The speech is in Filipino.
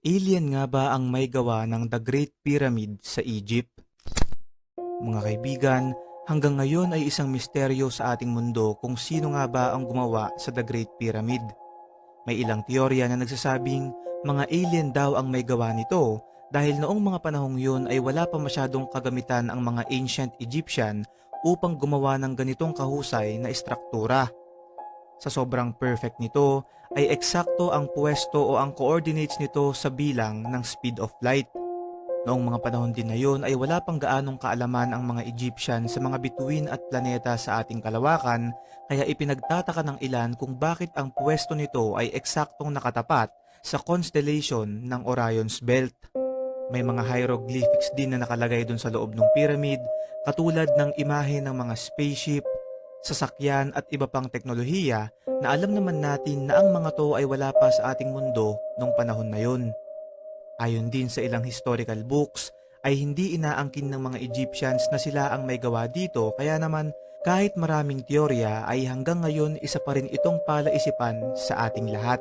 Alien nga ba ang may gawa ng The Great Pyramid sa Egypt? Mga kaibigan, hanggang ngayon ay isang misteryo sa ating mundo kung sino nga ba ang gumawa sa The Great Pyramid. May ilang teorya na nagsasabing mga alien daw ang may gawa nito dahil noong mga panahong yun ay wala pa masyadong kagamitan ang mga ancient Egyptian upang gumawa ng ganitong kahusay na istruktura. Sa sobrang perfect nito ay eksakto ang pwesto o ang coordinates nito sa bilang ng speed of light. Noong mga panahon din na yun ay wala pang gaanong kaalaman ang mga Egyptian sa mga bituin at planeta sa ating kalawakan, kaya ipinagtataka ng ilan kung bakit ang pwesto nito ay eksaktong nakatapat sa constellation ng Orion's Belt. May mga hieroglyphics din na nakalagay dun sa loob ng pyramid, katulad ng imahe ng mga spaceship, sasakyan at iba pang teknolohiya na alam naman natin na ang mga to ay wala pa sa ating mundo nung panahon na yun. Ayon din sa ilang historical books, ay hindi inaangkin ng mga Egyptians na sila ang may gawa dito, kaya naman kahit maraming teorya ay hanggang ngayon isa pa rin itong palaisipan sa ating lahat.